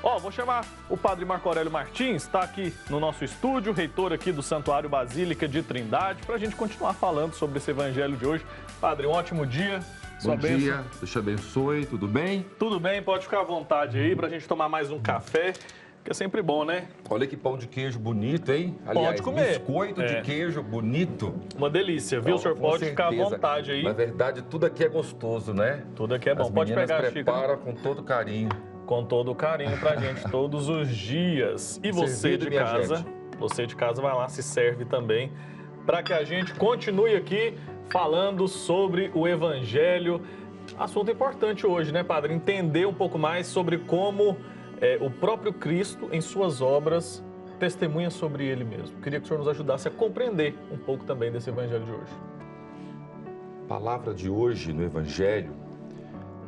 Vou chamar o padre Marco Aurélio Martins, está aqui no nosso estúdio, reitor aqui do Santuário Basílica de Trindade, para a gente continuar falando sobre esse evangelho de hoje. Padre, um ótimo dia. Bom dia, Deus te abençoe, tudo bem? Tudo bem, pode ficar à vontade aí para a gente tomar mais um café, que é sempre bom, né? Olha que pão de queijo bonito, hein? Aliás, pode comer. Biscoito de queijo bonito. Uma delícia, viu? O senhor pode ficar à vontade aí. Na verdade, tudo aqui é gostoso, né? Tudo aqui é bom. Pode pegar a xícara. Prepara com todo carinho. Com todo carinho pra gente todos os dias. E você de casa vai lá, se serve também, para que a gente continue aqui falando sobre o Evangelho. Assunto importante hoje, né, padre? Entender um pouco mais sobre como o próprio Cristo, em suas obras, testemunha sobre ele mesmo. Queria que o senhor nos ajudasse a compreender um pouco também desse Evangelho de hoje. A palavra de hoje no Evangelho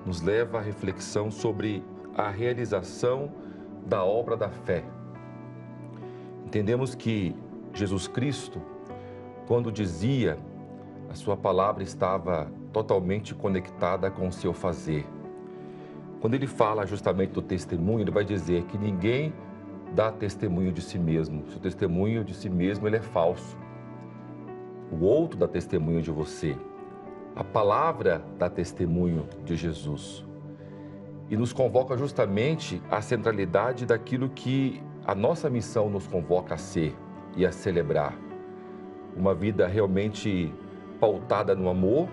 nos leva à reflexão sobre a realização da obra da fé. Entendemos que Jesus Cristo, quando dizia, a sua palavra estava totalmente conectada com o seu fazer. Quando ele fala justamente do testemunho, ele vai dizer que ninguém dá testemunho de si mesmo. Se o testemunho de si mesmo ele é falso. O outro dá testemunho de você. A palavra dá testemunho de Jesus. E nos convoca justamente à centralidade daquilo que a nossa missão nos convoca a ser e a celebrar. Uma vida realmente pautada no amor,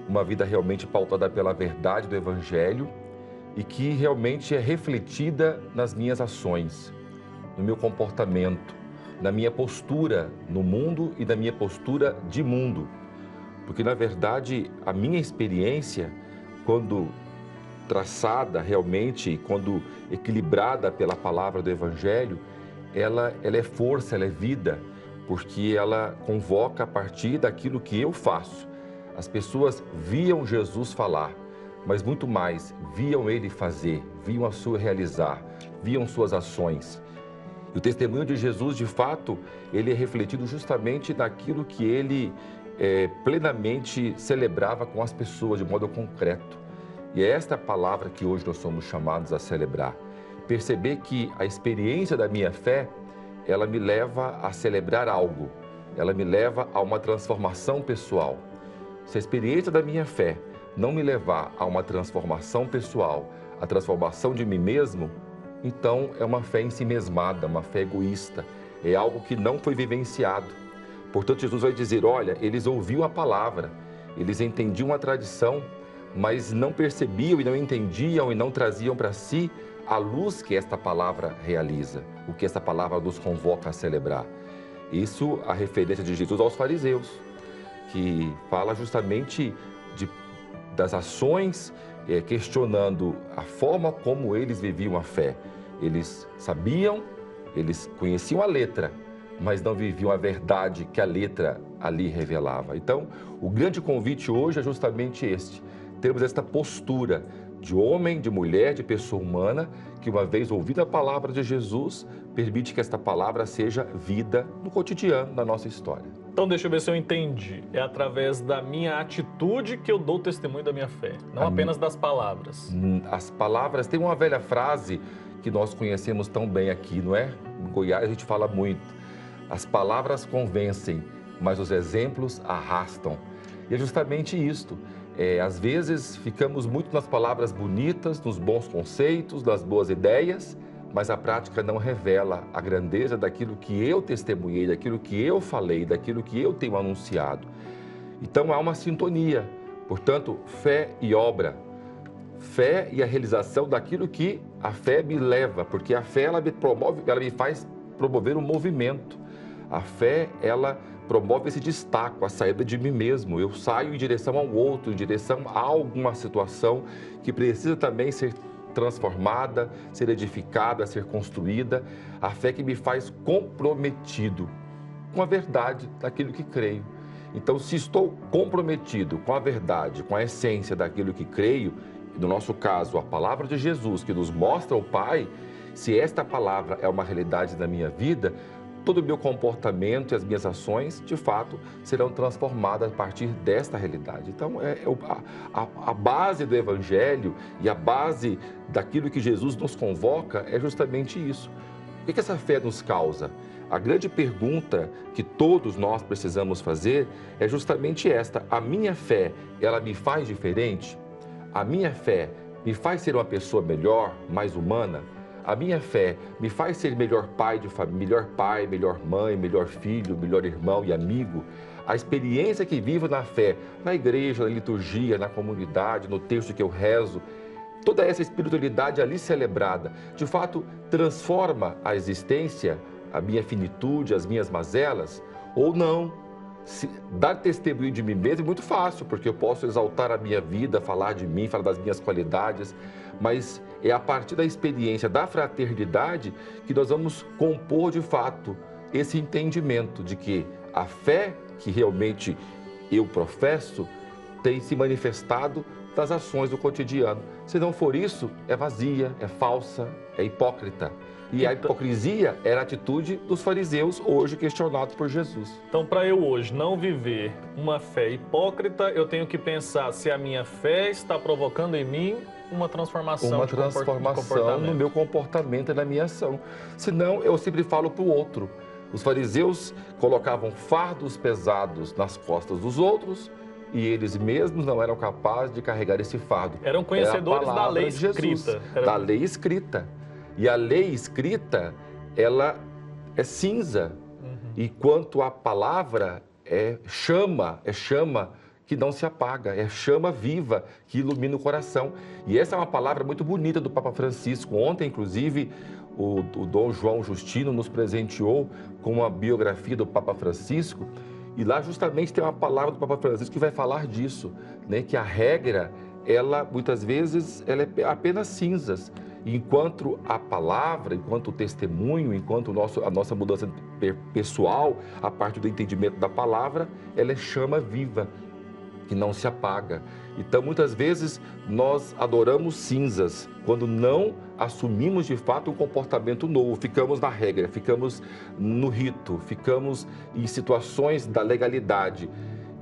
uma vida realmente pautada pela verdade do Evangelho e que realmente é refletida nas minhas ações, no meu comportamento, na minha postura no mundo e na minha postura de mundo. Porque, na verdade, a minha experiência, quando traçada realmente, quando equilibrada pela palavra do Evangelho, ela é força, ela é vida, porque ela convoca a partir daquilo que eu faço. As pessoas viam Jesus falar, mas muito mais, viam ele fazer, viam a sua realizar, viam suas ações. E o testemunho de Jesus, de fato, ele é refletido justamente naquilo que ele plenamente celebrava com as pessoas, de modo concreto. E é esta palavra que hoje nós somos chamados a celebrar. Perceber que a experiência da minha fé, ela me leva a celebrar algo. Ela me leva a uma transformação pessoal. Se a experiência da minha fé não me levar a uma transformação pessoal, a transformação de mim mesmo, então é uma fé ensimesmada, uma fé egoísta. É algo que não foi vivenciado. Portanto, Jesus vai dizer, olha, eles ouviam a palavra, eles entendiam a tradição, mas não percebiam e não entendiam e não traziam para si a luz que esta palavra realiza, o que esta palavra nos convoca a celebrar. Isso a referência de Jesus aos fariseus, que fala justamente das ações, questionando a forma como eles viviam a fé. Eles sabiam, eles conheciam a letra, mas não viviam a verdade que a letra ali revelava. Então, o grande convite hoje é justamente este. Temos esta postura de homem, de mulher, de pessoa humana, que uma vez ouvida a palavra de Jesus, permite que esta palavra seja vida no cotidiano da nossa história. Então deixa eu ver se eu entendi. É através da minha atitude que eu dou testemunho da minha fé, não apenas das palavras. As palavras, tem uma velha frase que nós conhecemos tão bem aqui, não é? Em Goiás a gente fala muito. As palavras convencem, mas os exemplos arrastam. E é justamente isto. Às vezes ficamos muito nas palavras bonitas, nos bons conceitos, nas boas ideias, mas a prática não revela a grandeza daquilo que eu testemunhei, daquilo que eu falei, daquilo que eu tenho anunciado. Então há uma sintonia, portanto, fé e obra, fé e a realização daquilo que a fé me leva, porque a fé ela me faz promover um movimento. A fé, ela promove esse destaque, a saída de mim mesmo. Eu saio em direção ao outro, em direção a alguma situação que precisa também ser transformada, ser edificada, ser construída. A fé que me faz comprometido com a verdade daquilo que creio. Então, se estou comprometido com a verdade, com a essência daquilo que creio, no nosso caso, a palavra de Jesus, que nos mostra o Pai, se esta palavra é uma realidade da minha vida, todo o meu comportamento e as minhas ações, de fato, serão transformadas a partir desta realidade. Então, a base do Evangelho e a base daquilo que Jesus nos convoca é justamente isso. O que essa fé nos causa? A grande pergunta que todos nós precisamos fazer é justamente esta: a minha fé, ela me faz diferente? A minha fé me faz ser uma pessoa melhor, mais humana? A minha fé me faz ser melhor pai de família, melhor pai, melhor mãe, melhor filho, melhor irmão e amigo? A experiência que vivo na fé, na igreja, na liturgia, na comunidade, no texto que eu rezo, toda essa espiritualidade ali celebrada, de fato, transforma a existência, a minha finitude, as minhas mazelas? Ou não? Dar testemunho de mim mesmo é muito fácil, porque eu posso exaltar a minha vida, falar de mim, falar das minhas qualidades, mas é a partir da experiência da fraternidade que nós vamos compor de fato esse entendimento de que a fé que realmente eu professo tem se manifestado das ações do cotidiano. Se não for isso, é vazia, é falsa, é hipócrita. E a hipocrisia era a atitude dos fariseus, hoje questionados por Jesus. Então, para eu hoje não viver uma fé hipócrita, eu tenho que pensar se a minha fé está provocando em mim uma transformação, no meu comportamento e na minha ação. Senão, eu sempre falo para o outro. Os fariseus colocavam fardos pesados nas costas dos outros e eles mesmos não eram capazes de carregar esse fardo. Eram conhecedores da lei escrita. Da lei escrita. E a lei escrita, ela é cinza. Enquanto a palavra é chama que não se apaga, é chama viva que ilumina o coração. E essa é uma palavra muito bonita do Papa Francisco. Ontem, inclusive, o Dom João Justino nos presenteou com uma biografia do Papa Francisco. E lá justamente tem uma palavra do Papa Francisco que vai falar disso, né? Que a regra, ela muitas vezes ela é apenas cinzas. Enquanto a palavra, enquanto o testemunho, enquanto a nossa mudança pessoal, a partir do entendimento da palavra, ela é chama viva, que não se apaga. Então, muitas vezes, nós adoramos cinzas, quando não assumimos de fato um comportamento novo, ficamos na regra, ficamos no rito, ficamos em situações da legalidade,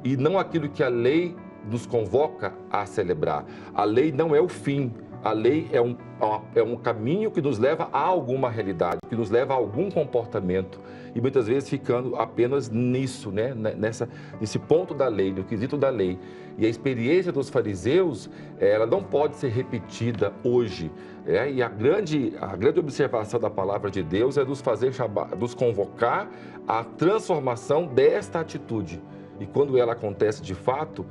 e não aquilo que a lei nos convoca a celebrar. A lei não é o fim. A lei é um caminho que nos leva a alguma realidade, que nos leva a algum comportamento. E muitas vezes ficando apenas nisso, né? Nesse ponto da lei, no quesito da lei. E a experiência dos fariseus, ela não pode ser repetida hoje. E a grande observação da palavra de Deus é nos convocar à transformação desta atitude. E quando ela acontece de fato,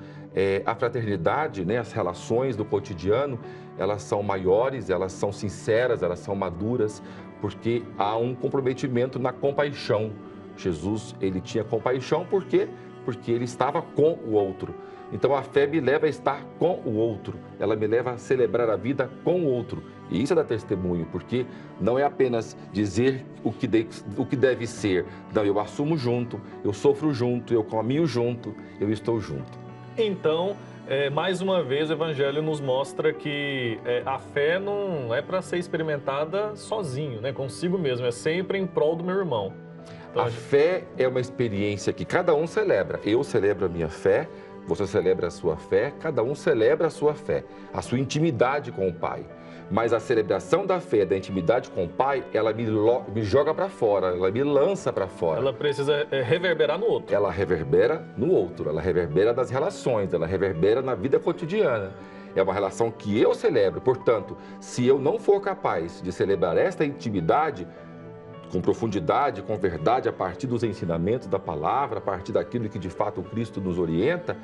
a fraternidade, né, as relações do cotidiano, elas são maiores, elas são sinceras, elas são maduras, porque há um comprometimento na compaixão. Jesus, ele tinha compaixão, por quê? Porque ele estava com o outro. Então a fé me leva a estar com o outro, ela me leva a celebrar a vida com o outro. E isso é dar testemunho, porque não é apenas dizer o que deve ser. Não, eu assumo junto, eu sofro junto, eu caminho junto, eu estou junto. Então, mais uma vez, o Evangelho nos mostra que a fé não é para ser experimentada sozinho, né? Consigo mesmo, é sempre em prol do meu irmão. Então, a fé é uma experiência que cada um celebra. Eu celebro a minha fé, você celebra a sua fé, cada um celebra a sua fé, a sua intimidade com o Pai. Mas a celebração da fé, da intimidade com o Pai, ela me joga para fora, ela me lança para fora. Ela precisa reverberar no outro. Ela reverbera no outro, ela reverbera nas relações, ela reverbera na vida cotidiana. É uma relação que eu celebro. Portanto, se eu não for capaz de celebrar esta intimidade com profundidade, com verdade, a partir dos ensinamentos da palavra, a partir daquilo que de fato o Cristo nos orienta,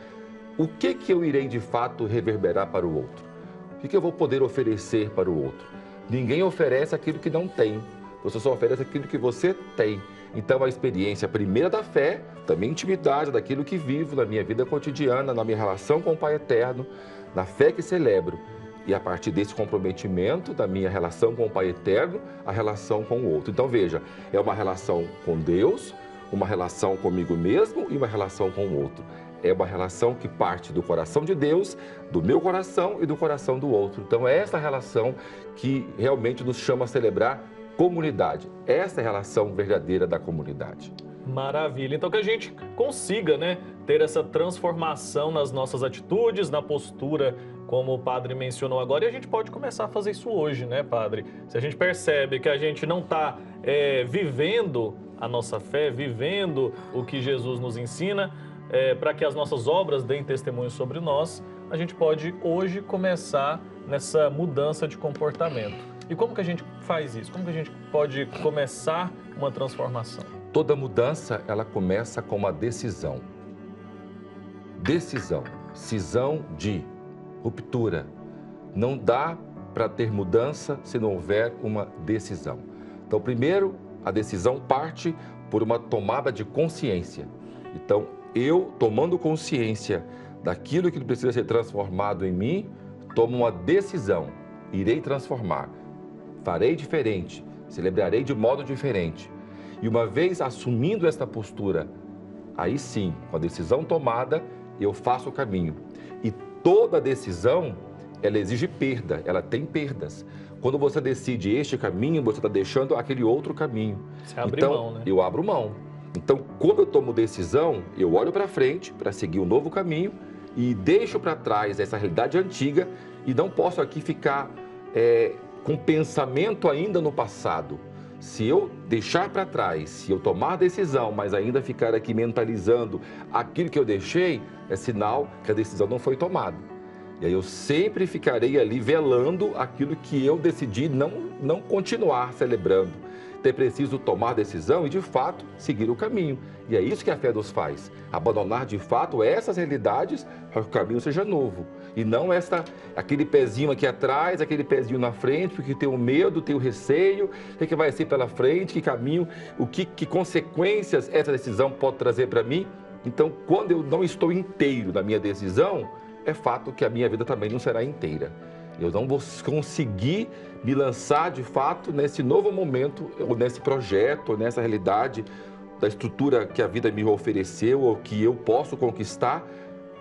o que eu irei de fato reverberar para o outro? O que eu vou poder oferecer para o outro? Ninguém oferece aquilo que não tem. Você só oferece aquilo que você tem. Então, a experiência primeira da fé, da minha intimidade, daquilo que vivo na minha vida cotidiana, na minha relação com o Pai Eterno, na fé que celebro. E a partir desse comprometimento da minha relação com o Pai Eterno, a relação com o outro. Então, veja, é uma relação com Deus, uma relação comigo mesmo e uma relação com o outro. É uma relação que parte do coração de Deus, do meu coração e do coração do outro. Então, é essa relação que realmente nos chama a celebrar comunidade. Essa é a relação verdadeira da comunidade. Maravilha. Então que a gente consiga, né, ter essa transformação nas nossas atitudes, na postura, como o padre mencionou agora, e a gente pode começar a fazer isso hoje, né, padre? Se a gente percebe que a gente não está vivendo a nossa fé, vivendo o que Jesus nos ensina, para que as nossas obras deem testemunho sobre nós, a gente pode hoje começar nessa mudança de comportamento. E como que a gente faz isso? Como que a gente pode começar uma transformação? Toda mudança, ela começa com uma decisão. Decisão. Cisão de ruptura. Não dá para ter mudança se não houver uma decisão. Então, primeiro, a decisão parte por uma tomada de consciência. Então, eu, tomando consciência daquilo que precisa ser transformado em mim, tomo uma decisão. Irei transformar. Farei diferente. Celebrarei de modo diferente. E uma vez assumindo esta postura, aí sim, com a decisão tomada, eu faço o caminho. E toda decisão, ela exige perda, ela tem perdas. Quando você decide este caminho, você está deixando aquele outro caminho. Você abre mão, né? Eu abro mão. Então, quando eu tomo decisão, eu olho para frente para seguir um novo caminho e deixo para trás essa realidade antiga e não posso aqui ficar com pensamento ainda no passado. Se eu deixar para trás, se eu tomar decisão, mas ainda ficar aqui mentalizando aquilo que eu deixei, é sinal que a decisão não foi tomada. E aí eu sempre ficarei ali velando aquilo que eu decidi não continuar celebrando. Então é preciso tomar decisão e, de fato, seguir o caminho. E é isso que a fé nos faz. Abandonar, de fato, essas realidades para que o caminho seja novo. E não aquele pezinho aqui atrás, aquele pezinho na frente, porque tenho medo, tenho receio, o que vai ser pela frente, que caminho, que consequências essa decisão pode trazer para mim. Então, quando eu não estou inteiro na minha decisão, é fato que a minha vida também não será inteira. Eu não vou conseguir me lançar, de fato, nesse novo momento, ou nesse projeto, ou nessa realidade da estrutura que a vida me ofereceu, ou que eu posso conquistar,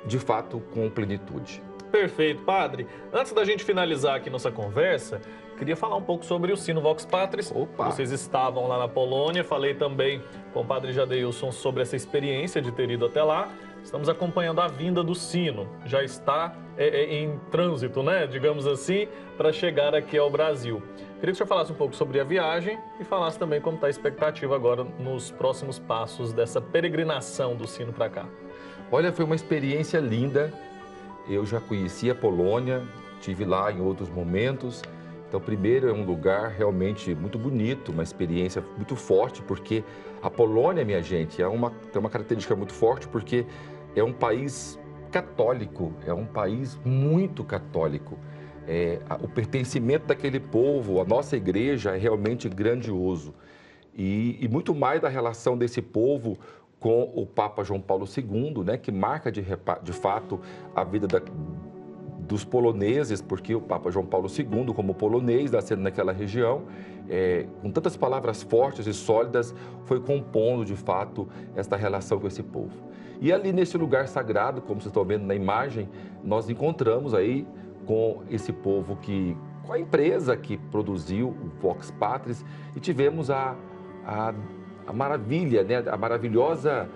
de fato, com plenitude. Perfeito, padre. Antes da gente finalizar aqui nossa conversa, queria falar um pouco sobre o Sino Vox Patris. Opa. Vocês estavam lá na Polônia, falei também com o padre Jadeilson sobre essa experiência de ter ido até lá. Estamos acompanhando a vinda do Sino, já está em trânsito, né, digamos assim, para chegar aqui ao Brasil. Queria que o senhor falasse um pouco sobre a viagem e falasse também como está a expectativa agora nos próximos passos dessa peregrinação do Sino para cá. Olha, foi uma experiência linda. Eu já conheci a Polônia, estive lá em outros momentos. Então, primeiro, é um lugar realmente muito bonito, uma experiência muito forte, porque a Polônia, minha gente, tem uma característica muito forte, porque é um país católico, é um país muito católico. O pertencimento daquele povo, a nossa igreja é realmente grandioso. E muito mais da relação desse povo com o Papa João Paulo II, né, que marca de fato a vida dos poloneses, porque o Papa João Paulo II, como polonês, nascendo naquela região, com tantas palavras fortes e sólidas, foi compondo de fato esta relação com esse povo. E ali nesse lugar sagrado, como vocês estão vendo na imagem, nós encontramos aí com esse povo com a empresa que produziu o Vox Patris, e tivemos a maravilha, né, a maravilhosa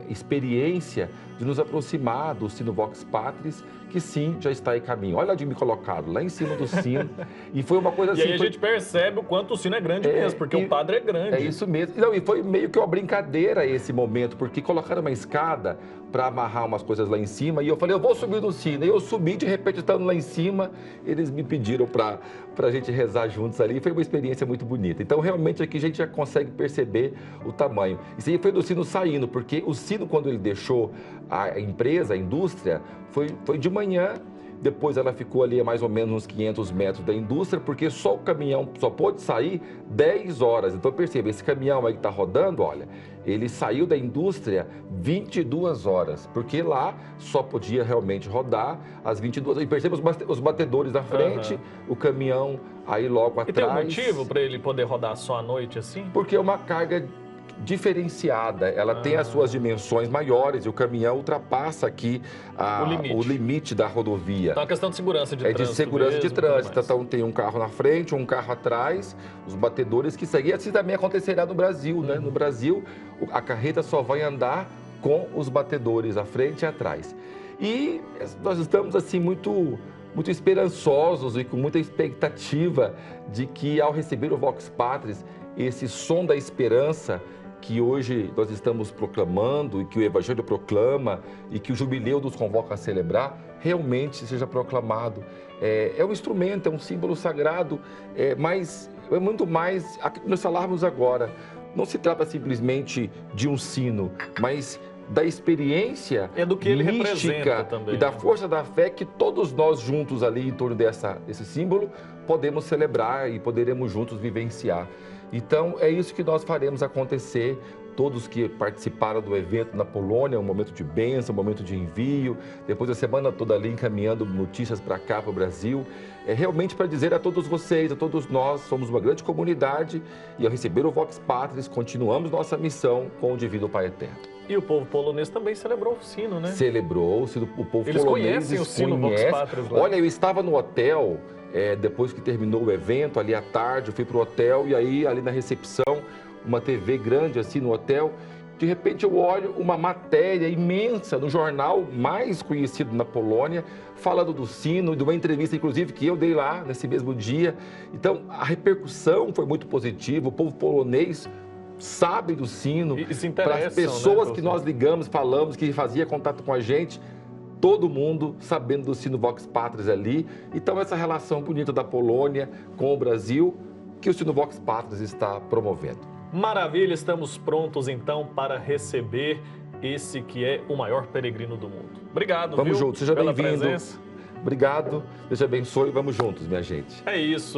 experiência de nos aproximar do Sino Vox Patris, que sim, já está em caminho. Olha onde me colocaram, lá em cima do sino. E foi uma coisa assim... E aí a gente percebe o quanto o sino é grande mesmo, porque o padre é grande. É isso mesmo. Não, e foi meio que uma brincadeira esse momento, porque colocaram uma escada para amarrar umas coisas lá em cima, e eu falei, eu vou subir no sino. E eu subi, de repente, estando lá em cima, eles me pediram para a gente rezar juntos ali. Foi uma experiência muito bonita. Então, realmente, aqui a gente já consegue perceber o tamanho. Isso aí foi do sino saindo, porque o sino, quando ele deixou a empresa, a indústria, foi de manhã. Depois ela ficou ali a mais ou menos uns 500 metros da indústria, porque só o caminhão só pôde sair 10 horas. Então perceba, esse caminhão aí que está rodando, olha, ele saiu da indústria 22 horas, porque lá só podia realmente rodar às 22 horas. E perceba os batedores da frente, o caminhão aí logo atrás. E tem um motivo para ele poder rodar só à noite assim? Porque é uma carga diferenciada, ela tem as suas dimensões maiores e o caminhão ultrapassa aqui o limite da rodovia. Então, a questão de segurança de trânsito. É de segurança de trânsito. Então, tem um carro na frente, um carro atrás, os batedores que seguem. Assim também acontecerá no Brasil, né? No Brasil, a carreta só vai andar com os batedores à frente e atrás. E nós estamos, assim, muito esperançosos e com muita expectativa de que, ao receber o Vox Patris, esse som da esperança que hoje nós estamos proclamando e que o Evangelho proclama e que o Jubileu nos convoca a celebrar, realmente seja proclamado. É um instrumento, é um símbolo sagrado, mas é muito mais aquilo que nós falarmos agora. Não se trata simplesmente de um sino, mas da experiência do que ele mística também, e da força da fé que todos nós juntos ali em torno desse símbolo podemos celebrar e poderemos juntos vivenciar. Então, é isso que nós faremos acontecer. Todos que participaram do evento na Polônia, um momento de bênção, um momento de envio, depois a semana toda ali encaminhando notícias para cá, para o Brasil, realmente para dizer a todos vocês, a todos nós, somos uma grande comunidade e ao receber o Vox Patris, continuamos nossa missão com o Divino Pai Eterno. E o povo polonês também celebrou o sino, né? Celebrou, o povo Eles polonês conhecem o sino Vox Patris lá. Olha, eu estava no hotel, depois que terminou o evento, ali à tarde, eu fui para o hotel e aí ali na recepção, uma TV grande assim no hotel, de repente eu olho uma matéria imensa no jornal mais conhecido na Polônia, falando do sino, de uma entrevista inclusive que eu dei lá nesse mesmo dia. Então a repercussão foi muito positiva, o povo polonês sabe do sino, para as pessoas, né, que nós ligamos, falamos, que fazia contato com a gente, todo mundo sabendo do sino Vox Patris ali. Então essa relação bonita da Polônia com o Brasil, que o sino Vox Patris está promovendo. Maravilha, estamos prontos então para receber esse que é o maior peregrino do mundo. Obrigado, Vamos juntos, seja bem-vindo. Presença. Obrigado, Deus te abençoe, vamos juntos, minha gente. É isso.